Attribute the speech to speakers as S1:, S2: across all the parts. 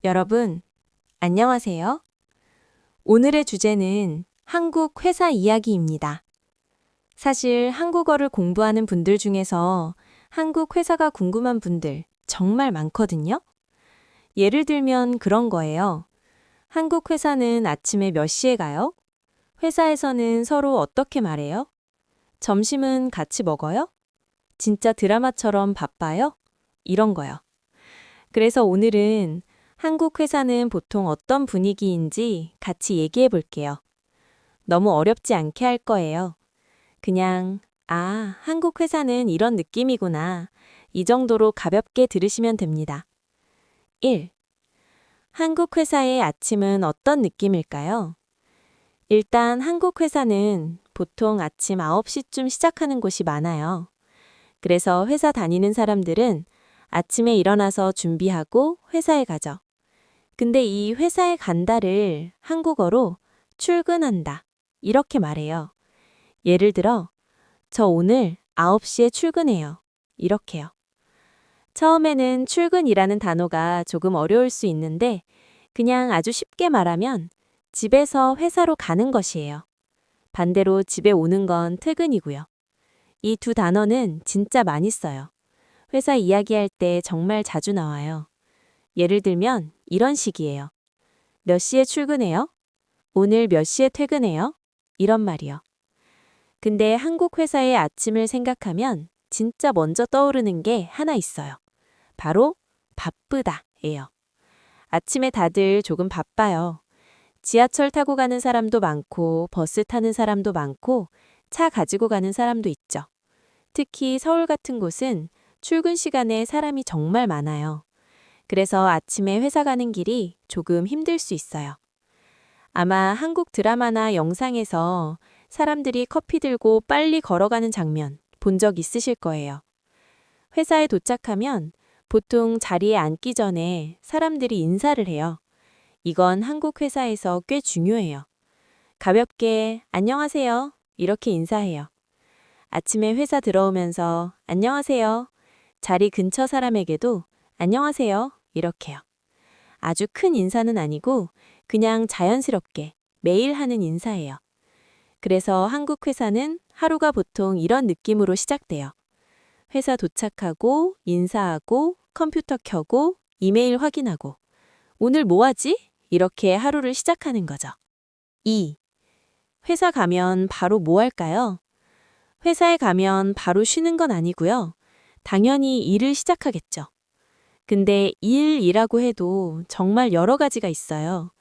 S1: 여러분, 안녕하세요. 오늘의 주제는 한국 회사 이야기입니다. 사실 한국어를 공부하는 분들 중에서 한국 회사가 궁금한 분들 정말 많거든요. 예를 들면 그런 거예요. 한국 회사는 아침에 몇 시에 가요? 회사에서는 서로 어떻게 말해요? 점심은 같이 먹어요? 진짜 드라마처럼 바빠요? 이런 거요. 그래서 오늘은 한국 회사는 보통 어떤 분위기인지 같이 얘기해 볼게요. 너무 어렵지 않게 할 거예요. 그냥, 한국 회사는 이런 느낌이구나. 이 정도로 가볍게 들으시면 됩니다. 1. 한국 회사의 아침은 어떤 느낌일까요? 일단 한국 회사는 보통 아침 9시쯤 시작하는 곳이 많아요. 그래서 회사 다니는 사람들은 아침에 일어나서 준비하고 회사에 가죠. 근데 이 회사에 간다를 한국어로 출근한다. 이렇게 말해요. 예를 들어, 저 오늘 9시에 출근해요. 이렇게요. 처음에는 출근이라는 단어가 조금 어려울 수 있는데 그냥 아주 쉽게 말하면 집에서 회사로 가는 것이에요. 반대로 집에 오는 건 퇴근이고요. 이 두 단어는 진짜 많이 써요. 회사 이야기할 때 정말 자주 나와요. 예를 들면 이런 식이에요. 몇 시에 출근해요? 오늘 몇 시에 퇴근해요? 이런 말이요. 근데 한국 회사의 아침을 생각하면 진짜 먼저 떠오르는 게 하나 있어요. 바로 바쁘다예요. 아침에 다들 조금 바빠요. 지하철 타고 가는 사람도 많고 버스 타는 사람도 많고 차 가지고 가는 사람도 있죠. 특히 서울 같은 곳은 출근 시간에 사람이 정말 많아요. 그래서 아침에 회사 가는 길이 조금 힘들 수 있어요. 아마 한국 드라마나 영상에서 사람들이 커피 들고 빨리 걸어가는 장면 본 적 있으실 거예요. 회사에 도착하면 보통 자리에 앉기 전에 사람들이 인사를 해요. 이건 한국 회사에서 꽤 중요해요. 가볍게 안녕하세요. 이렇게 인사해요. 아침에 회사 들어오면서 안녕하세요. 자리 근처 사람에게도 안녕하세요. 이렇게요. 아주 큰 인사는 아니고 그냥 자연스럽게 매일 하는 인사예요. 그래서 한국 회사는 하루가 보통 이런 느낌으로 시작돼요. 회사 도착하고, 인사하고, 컴퓨터 켜고, 이메일 확인하고, 오늘 뭐 하지? 이렇게 하루를 시작하는 거죠. 2. 회사 가면 바로 뭐 할까요? 회사에 가면 바로 쉬는 건 아니고요. 당연히 일을 시작하겠죠. 근데 일이라고 해도 정말 여러 가지가 있어요.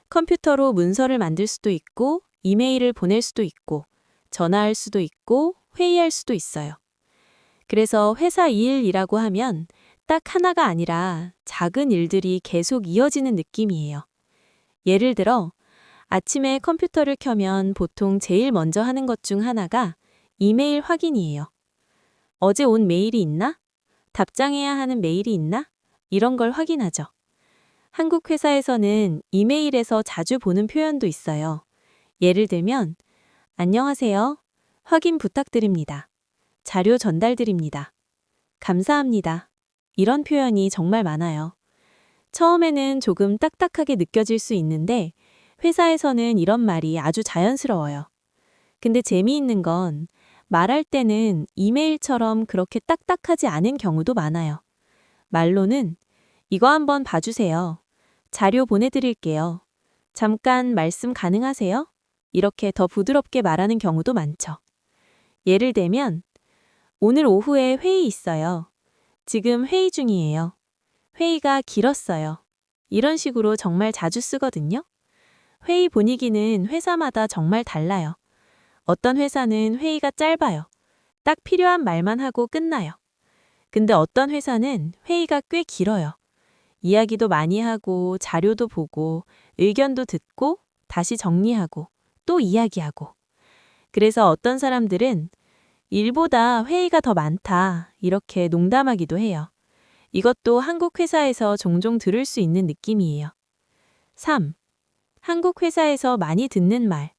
S1: 컴퓨터로 문서를 만들 수도 있고, 이메일을 보낼 수도 있고, 전화할 수도 있고, 회의할 수도 있어요. 그래서 회사 일이라고 하면 딱 하나가 아니라 작은 일들이 계속 이어지는 느낌이에요. 예를 들어, 아침에 컴퓨터를 켜면 보통 제일 먼저 하는 것 중 하나가 이메일 확인이에요. 어제 온 메일이 있나? 답장해야 하는 메일이 있나? 이런 걸 확인하죠. 한국 회사에서는 이메일에서 자주 보는 표현도 있어요. 예를 들면, 안녕하세요. 확인 부탁드립니다. 자료 전달드립니다. 감사합니다. 이런 표현이 정말 많아요. 처음에는 조금 딱딱하게 느껴질 수 있는데 회사에서는 이런 말이 아주 자연스러워요. 근데 재미있는 건 말할 때는 이메일처럼 그렇게 딱딱하지 않은 경우도 많아요. 말로는 이거 한번 봐주세요. 자료 보내드릴게요. 잠깐 말씀 가능하세요? 이렇게 더 부드럽게 말하는 경우도 많죠. 예를 들면 오늘 오후에 회의 있어요. 지금 회의 중이에요. 회의가 길었어요. 이런 식으로 정말 자주 쓰거든요. 회의 분위기는 회사마다 정말 달라요. 어떤 회사는 회의가 짧아요. 딱 필요한 말만 하고 끝나요. 근데 어떤 회사는 회의가 꽤 길어요. 이야기도 많이 하고 자료도 보고 의견도 듣고 다시 정리하고 또 이야기하고. 그래서 어떤 사람들은 일보다 회의가 더 많다 이렇게 농담하기도 해요. 이것도 한국 회사에서 종종 들을 수 있는 느낌이에요. 3. 한국 회사에서 많이 듣는 말.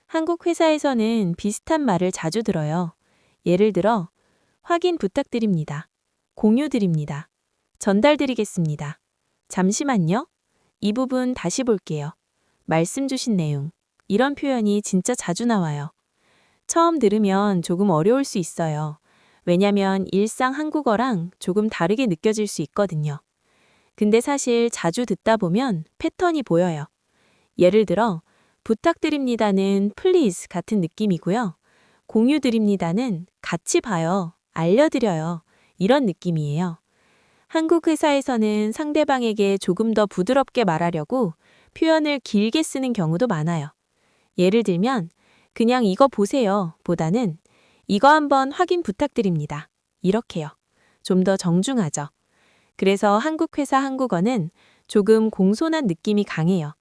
S1: 한국 회사에서는 비슷한 말을 자주 들어요. 예를 들어, 확인 부탁드립니다. 공유 드립니다. 전달 드리겠습니다. 잠시만요. 이 부분 다시 볼게요. 말씀 주신 내용. 이런 표현이 진짜 자주 나와요. 처음 들으면 조금 어려울 수 있어요. 왜냐면 일상 한국어랑 조금 다르게 느껴질 수 있거든요. 근데 사실 자주 듣다 보면 패턴이 보여요. 예를 들어, 부탁드립니다는 please 같은 느낌이고요. 공유드립니다는 같이 봐요, 알려드려요. 이런 느낌이에요. 한국 회사에서는 상대방에게 조금 더 부드럽게 말하려고 표현을 길게 쓰는 경우도 많아요. 예를 들면, 그냥 이거 보세요 보다는 이거 한번 확인 부탁드립니다. 이렇게요. 좀 더 정중하죠. 그래서 한국 회사 한국어는 조금 공손한 느낌이 강해요.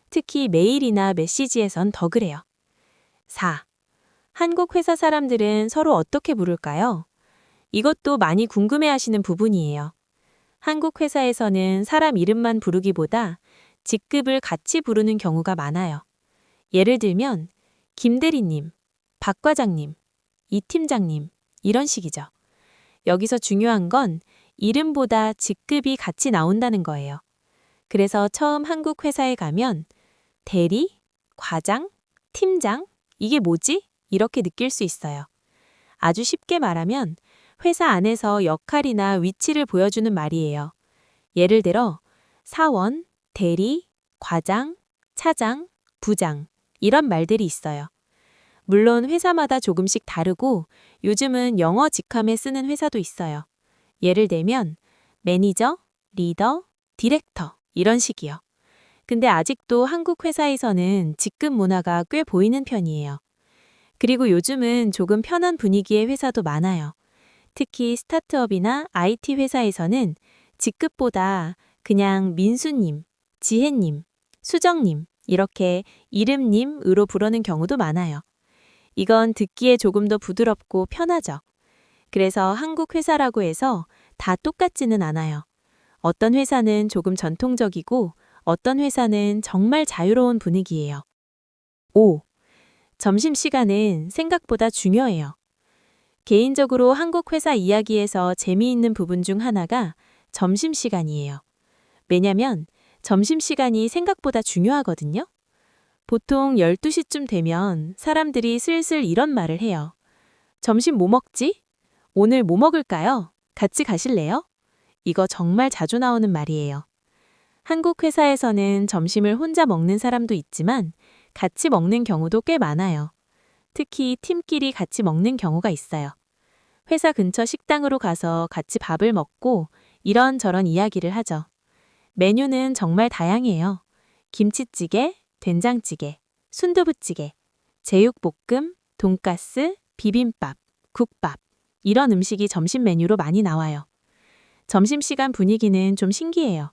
S1: 특히 메일이나 메시지에선 더 그래요. 4. 한국 회사 사람들은 서로 어떻게 부를까요? 이것도 많이 궁금해하시는 부분이에요. 한국 회사에서는 사람 이름만 부르기보다 직급을 같이 부르는 경우가 많아요. 예를 들면 김 대리님, 박 과장님, 이 팀장님 이런 식이죠. 여기서 중요한 건 이름보다 직급이 같이 나온다는 거예요. 그래서 처음 한국 회사에 가면 대리, 과장, 팀장 이게 뭐지? 이렇게 느낄 수 있어요. 아주 쉽게 말하면 회사 안에서 역할이나 위치를 보여주는 말이에요. 예를 들어 사원, 대리, 과장, 차장, 부장 이런 말들이 있어요. 물론 회사마다 조금씩 다르고 요즘은 영어 직함에 쓰는 회사도 있어요. 예를 들면 매니저, 리더, 디렉터 이런 식이요. 근데 아직도 한국 회사에서는 직급 문화가 꽤 보이는 편이에요. 그리고 요즘은 조금 편한 분위기의 회사도 많아요. 특히 스타트업이나 IT 회사에서는 직급보다 그냥 민수님, 지혜님, 수정님 이렇게 이름님으로 부르는 경우도 많아요. 이건 듣기에 조금 더 부드럽고 편하죠. 그래서 한국 회사라고 해서 다 똑같지는 않아요. 어떤 회사는 조금 전통적이고 어떤 회사는 정말 자유로운 분위기예요. 5. 점심시간은 생각보다 중요해요. 개인적으로 한국 회사 이야기에서 재미있는 부분 중 하나가 점심시간이에요. 왜냐면 점심시간이 생각보다 중요하거든요. 보통 12시쯤 되면 사람들이 슬슬 이런 말을 해요. 점심 뭐 먹지? 오늘 뭐 먹을까요? 같이 가실래요? 이거 정말 자주 나오는 말이에요. 한국 회사에서는 점심을 혼자 먹는 사람도 있지만 같이 먹는 경우도 꽤 많아요. 특히 팀끼리 같이 먹는 경우가 있어요. 회사 근처 식당으로 가서 같이 밥을 먹고 이런저런 이야기를 하죠. 메뉴는 정말 다양해요. 김치찌개, 된장찌개, 순두부찌개, 제육볶음, 돈가스, 비빔밥, 국밥 이런 음식이 점심 메뉴로 많이 나와요. 점심시간 분위기는 좀 신기해요.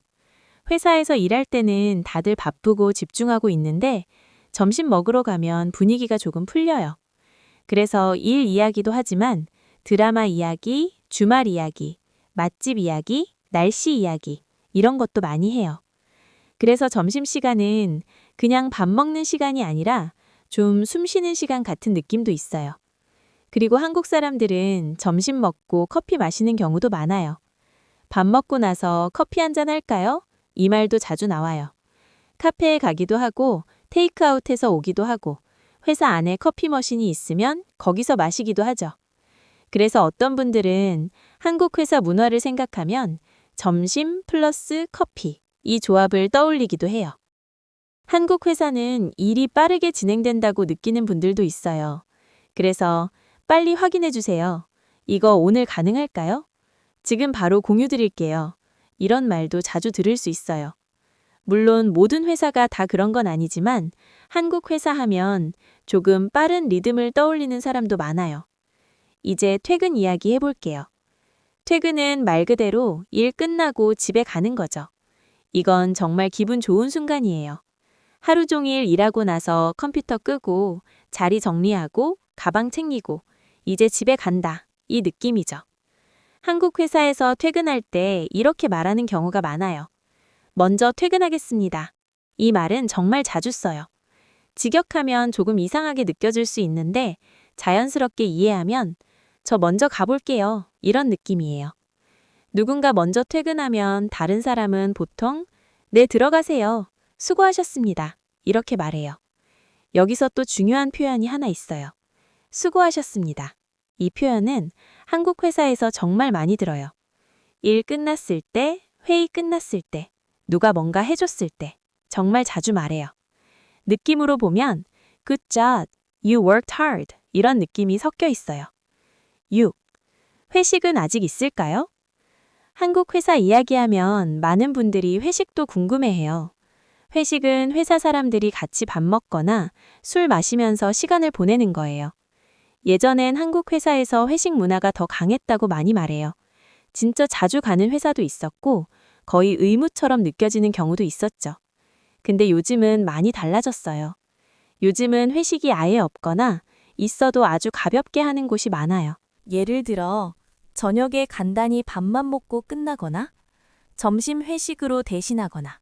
S1: 회사에서 일할 때는 다들 바쁘고 집중하고 있는데 점심 먹으러 가면 분위기가 조금 풀려요. 그래서 일 이야기도 하지만 드라마 이야기, 주말 이야기, 맛집 이야기, 날씨 이야기 이런 것도 많이 해요. 그래서 점심시간은 그냥 밥 먹는 시간이 아니라 좀 숨 쉬는 시간 같은 느낌도 있어요. 그리고 한국 사람들은 점심 먹고 커피 마시는 경우도 많아요. 밥 먹고 나서 커피 한잔 할까요? 이 말도 자주 나와요. 카페에 가기도 하고 테이크아웃해서 오기도 하고 회사 안에 커피 머신이 있으면 거기서 마시기도 하죠. 그래서 어떤 분들은 한국 회사 문화를 생각하면 점심 플러스 커피 이 조합을 떠올리기도 해요. 한국 회사는 일이 빠르게 진행된다고 느끼는 분들도 있어요. 그래서 빨리 확인해 주세요. 이거 오늘 가능할까요? 지금 바로 공유 드릴게요. 이런 말도 자주 들을 수 있어요. 물론 모든 회사가 다 그런 건 아니지만 한국 회사 하면 조금 빠른 리듬을 떠올리는 사람도 많아요. 이제 퇴근 이야기 해볼게요. 퇴근은 말 그대로 일 끝나고 집에 가는 거죠. 이건 정말 기분 좋은 순간이에요. 하루 종일 일하고 나서 컴퓨터 끄고 자리 정리하고 가방 챙기고 이제 집에 간다. 이 느낌이죠. 한국 회사에서 퇴근할 때 이렇게 말하는 경우가 많아요. 먼저 퇴근하겠습니다. 이 말은 정말 자주 써요. 직역하면 조금 이상하게 느껴질 수 있는데 자연스럽게 이해하면 저 먼저 가볼게요. 이런 느낌이에요. 누군가 먼저 퇴근하면 다른 사람은 보통 네, 들어가세요. 수고하셨습니다. 이렇게 말해요. 여기서 또 중요한 표현이 하나 있어요. 수고하셨습니다. 이 표현은 한국 회사에서 정말 많이 들어요. 일 끝났을 때, 회의 끝났을 때, 누가 뭔가 해줬을 때 정말 자주 말해요. 느낌으로 보면 Good job, you worked hard 이런 느낌이 섞여 있어요. 6. 회식은 아직 있을까요? 한국 회사 이야기하면 많은 분들이 회식도 궁금해해요. 회식은 회사 사람들이 같이 밥 먹거나 술 마시면서 시간을 보내는 거예요. 예전엔 한국 회사에서 회식 문화가 더 강했다고 많이 말해요. 진짜 자주 가는 회사도 있었고 거의 의무처럼 느껴지는 경우도 있었죠. 근데 요즘은 많이 달라졌어요. 요즘은 회식이 아예 없거나 있어도 아주 가볍게 하는 곳이 많아요.
S2: 예를 들어, 저녁에 간단히 밥만 먹고 끝나거나, 점심 회식으로 대신하거나,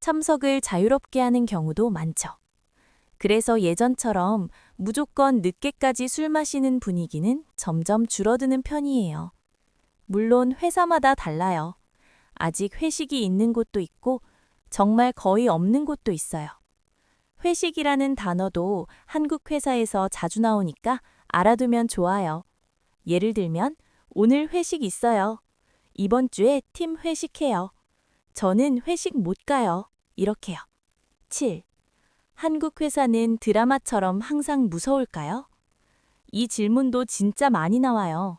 S2: 참석을 자유롭게 하는 경우도 많죠. 그래서 예전처럼 무조건 늦게까지 술 마시는 분위기는 점점 줄어드는 편이에요. 물론 회사마다 달라요. 아직 회식이 있는 곳도 있고, 정말 거의 없는 곳도 있어요. 회식이라는 단어도 한국 회사에서 자주 나오니까 알아두면 좋아요. 예를 들면, 오늘 회식 있어요. 이번 주에 팀 회식해요. 저는 회식 못 가요. 이렇게요. 7. 한국 회사는 드라마처럼 항상 무서울까요? 이 질문도 진짜 많이 나와요.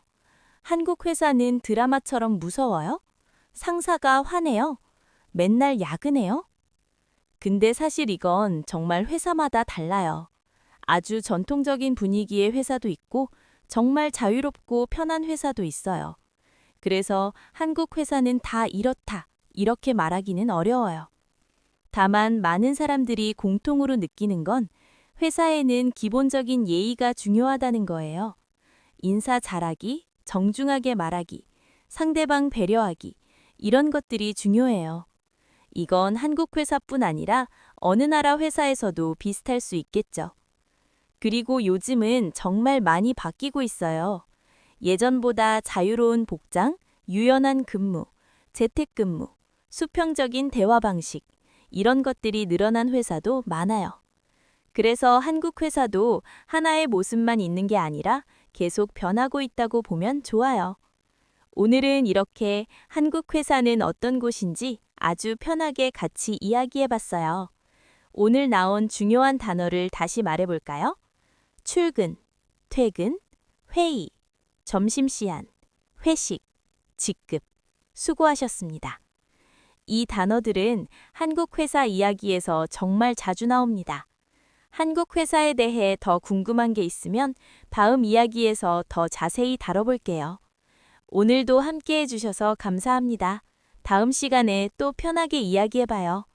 S2: 한국 회사는 드라마처럼 무서워요? 상사가 화내요? 맨날 야근해요? 근데 사실 이건 정말 회사마다 달라요. 아주 전통적인 분위기의 회사도 있고 정말 자유롭고 편한 회사도 있어요. 그래서 한국 회사는 다 이렇다, 이렇게 말하기는 어려워요. 다만 많은 사람들이 공통으로 느끼는 건 회사에는 기본적인 예의가 중요하다는 거예요. 인사 잘하기, 정중하게 말하기, 상대방 배려하기, 이런 것들이 중요해요. 이건 한국 회사뿐 아니라 어느 나라 회사에서도 비슷할 수 있겠죠. 그리고 요즘은 정말 많이 바뀌고 있어요. 예전보다 자유로운 복장, 유연한 근무, 재택근무, 수평적인 대화 방식, 이런 것들이 늘어난 회사도 많아요. 그래서 한국 회사도 하나의 모습만 있는 게 아니라 계속 변하고 있다고 보면 좋아요. 오늘은 이렇게 한국 회사는 어떤 곳인지 아주 편하게 같이 이야기해 봤어요. 오늘 나온 중요한 단어를 다시 말해 볼까요? 출근, 퇴근, 회의, 점심시간, 회식, 직급, 수고하셨습니다. 이 단어들은 한국 회사 이야기에서 정말 자주 나옵니다. 한국 회사에 대해 더 궁금한 게 있으면 다음 이야기에서 더 자세히 다뤄볼게요. 오늘도 함께 해주셔서 감사합니다. 다음 시간에 또 편하게 이야기해봐요.